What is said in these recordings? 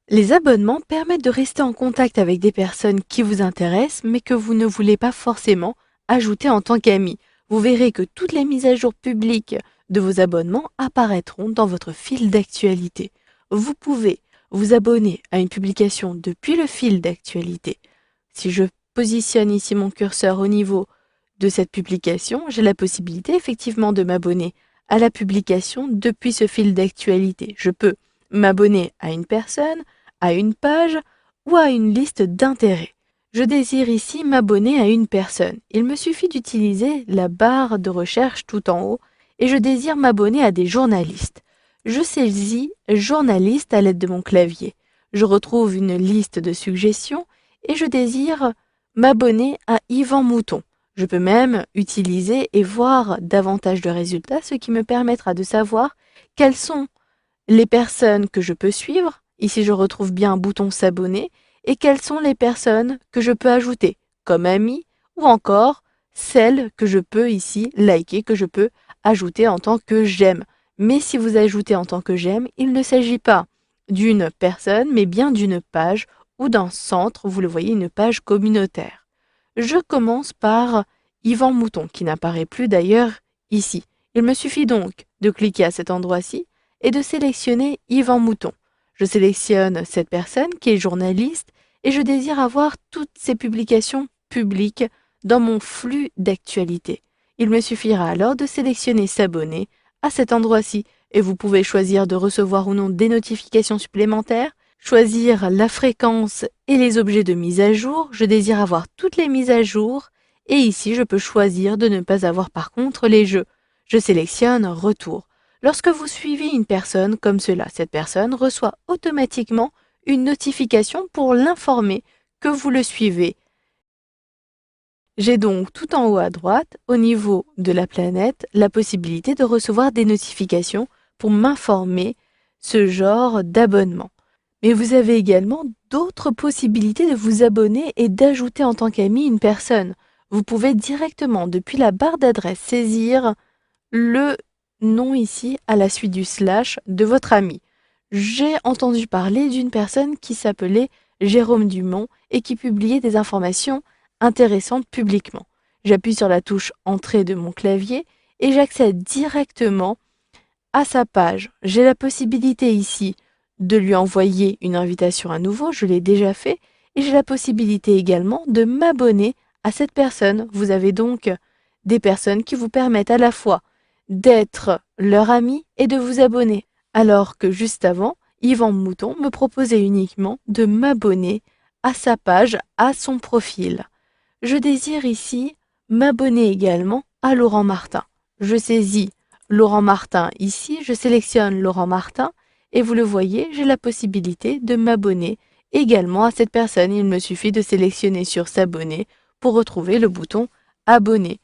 Les abonnements permettent de rester en contact avec des personnes qui vous intéressent, mais que vous ne voulez pas forcément ajouter en tant qu'amis. Vous verrez que toutes les mises à jour publiques de vos abonnements apparaîtront dans votre fil d'actualité. Vous pouvez vous abonner à une publication depuis le fil d'actualité. Si je positionne ici mon curseur au niveau de cette publication, j'ai la possibilité effectivement de m'abonner à la publication depuis ce fil d'actualité. Je peux m'abonner à une personne, à une page ou à une liste d'intérêts. Je désire ici m'abonner à une personne. Il me suffit d'utiliser la barre de recherche tout en haut et je désire m'abonner à des journalistes. Je saisis journaliste à l'aide de mon clavier. Je retrouve une liste de suggestions et je désire m'abonner à Yvan Mouton. Je peux même utiliser et voir davantage de résultats, ce qui me permettra de savoir quels sont les personnes que je peux suivre, ici je retrouve bien un bouton s'abonner, et quelles sont les personnes que je peux ajouter comme amis, ou encore celles que je peux ici liker, que je peux ajouter en tant que j'aime. Mais si vous ajoutez en tant que j'aime, il ne s'agit pas d'une personne, mais bien d'une page, ou d'un centre, vous le voyez, une page communautaire. Je commence par Yvan Mouton, qui n'apparaît plus d'ailleurs ici. Il me suffit donc de cliquer à cet endroit-ci, et de sélectionner Yvan Mouton. Je sélectionne cette personne qui est journaliste et je désire avoir toutes ses publications publiques dans mon flux d'actualité. Il me suffira alors de sélectionner s'abonner à cet endroit-ci et vous pouvez choisir de recevoir ou non des notifications supplémentaires, choisir la fréquence et les objets de mise à jour. Je désire avoir toutes les mises à jour et ici je peux choisir de ne pas avoir par contre les jeux. Je sélectionne retour. Lorsque vous suivez une personne comme cela, cette personne reçoit automatiquement une notification pour l'informer que vous le suivez. J'ai donc tout en haut à droite, au niveau de la planète, la possibilité de recevoir des notifications pour m'informer ce genre d'abonnement. Mais vous avez également d'autres possibilités de vous abonner et d'ajouter en tant qu'ami une personne. Vous pouvez directement, depuis la barre d'adresse, saisir le nom ici à la suite du slash de votre ami. J'ai entendu parler d'une personne qui s'appelait Jérôme Dumont et qui publiait des informations intéressantes publiquement. J'appuie sur la touche entrée de mon clavier et j'accède directement à sa page. J'ai la possibilité ici de lui envoyer une invitation à nouveau, je l'ai déjà fait, et j'ai la possibilité également de m'abonner à cette personne. Vous avez donc des personnes qui vous permettent à la fois d'être leur ami et de vous abonner. Alors que juste avant, Yvan Mouton me proposait uniquement de m'abonner à sa page, à son profil. Je désire ici m'abonner également à Laurent Martin. Je saisis Laurent Martin ici, je sélectionne Laurent Martin et vous le voyez, j'ai la possibilité de m'abonner également à cette personne. Il me suffit de sélectionner sur s'abonner pour retrouver le bouton abonner.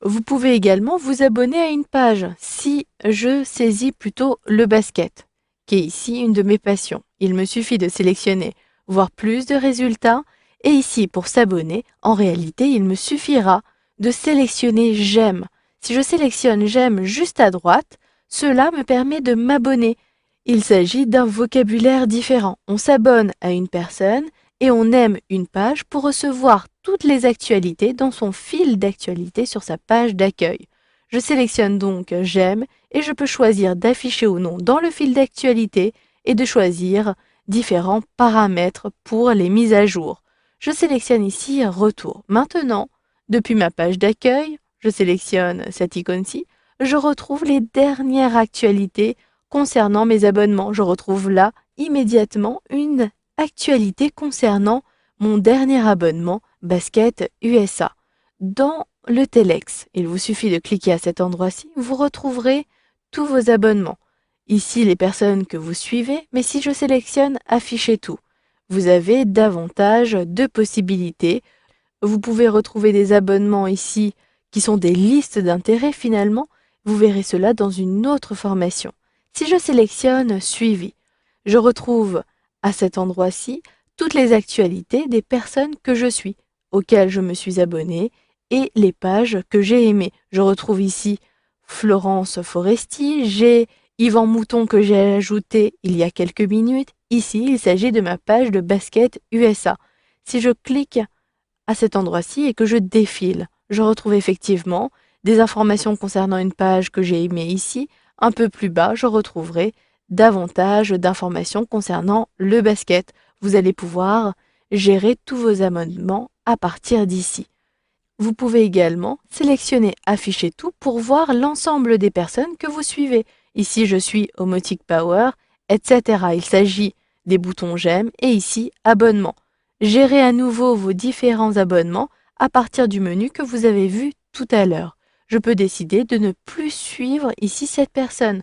Vous pouvez également vous abonner à une page si je saisis plutôt le basket, qui est ici une de mes passions. Il me suffit de sélectionner voir plus de résultats et ici pour s'abonner, en réalité, il me suffira de sélectionner j'aime. Si je sélectionne j'aime juste à droite, cela me permet de m'abonner. Il s'agit d'un vocabulaire différent. On s'abonne à une personne et on aime une page pour recevoir toutes les actualités dans son fil d'actualité sur sa page d'accueil. Je sélectionne donc j'aime et je peux choisir d'afficher ou non dans le fil d'actualité et de choisir différents paramètres pour les mises à jour. Je sélectionne ici retour. Maintenant, depuis ma page d'accueil, je sélectionne cette icône-ci, je retrouve les dernières actualités concernant mes abonnements. Je retrouve là immédiatement une actualité concernant mon dernier abonnement Basket USA. Dans le Telex, il vous suffit de cliquer à cet endroit-ci, vous retrouverez tous vos abonnements. Ici, les personnes que vous suivez, mais si je sélectionne Afficher tout, vous avez davantage de possibilités. Vous pouvez retrouver des abonnements ici qui sont des listes d'intérêts finalement. Vous verrez cela dans une autre formation. Si je sélectionne Suivi, je retrouve à cet endroit-ci toutes les actualités des personnes que je suis, auxquelles je me suis abonné et les pages que j'ai aimées. Je retrouve ici Florence Foresti, j'ai Yvan Mouton que j'ai ajouté il y a quelques minutes, Ici, il s'agit de ma page de basket USA. Si je clique à cet endroit-ci et que je défile, je retrouve effectivement des informations concernant une page que j'ai aimée ici. Un peu plus bas, je retrouverai davantage d'informations concernant le basket. Vous allez pouvoir gérer tous vos abonnements à partir d'ici. Vous pouvez également sélectionner Afficher tout pour voir l'ensemble des personnes que vous suivez. Ici, je suis Omotic Power, etc. Il s'agit des boutons J'aime et ici Abonnement. Gérez à nouveau vos différents abonnements à partir du menu que vous avez vu tout à l'heure. Je peux décider de ne plus suivre ici cette personne.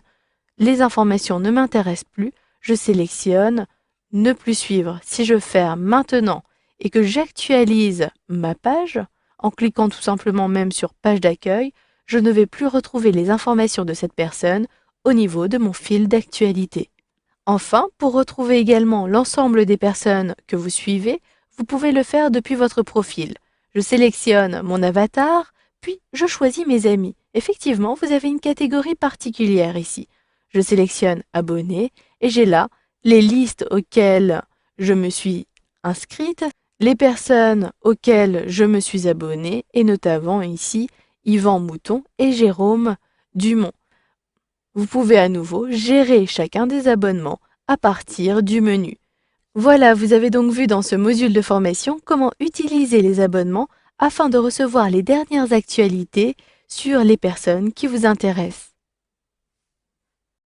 Les informations ne m'intéressent plus, je sélectionne Ne plus suivre. Si je ferme maintenant et que j'actualise ma page, en cliquant tout simplement même sur Page d'accueil, je ne vais plus retrouver les informations de cette personne au niveau de mon fil d'actualité. Enfin, pour retrouver également l'ensemble des personnes que vous suivez, vous pouvez le faire depuis votre profil. Je sélectionne mon avatar, puis je choisis mes amis. Effectivement, vous avez une catégorie particulière ici. Je sélectionne Abonnés et j'ai là les listes auxquelles je me suis inscrite, les personnes auxquelles je me suis abonnée et notamment ici Yvan Mouton et Jérôme Dumont. Vous pouvez à nouveau gérer chacun des abonnements à partir du menu. Voilà, vous avez donc vu dans ce module de formation comment utiliser les abonnements afin de recevoir les dernières actualités sur les personnes qui vous intéressent.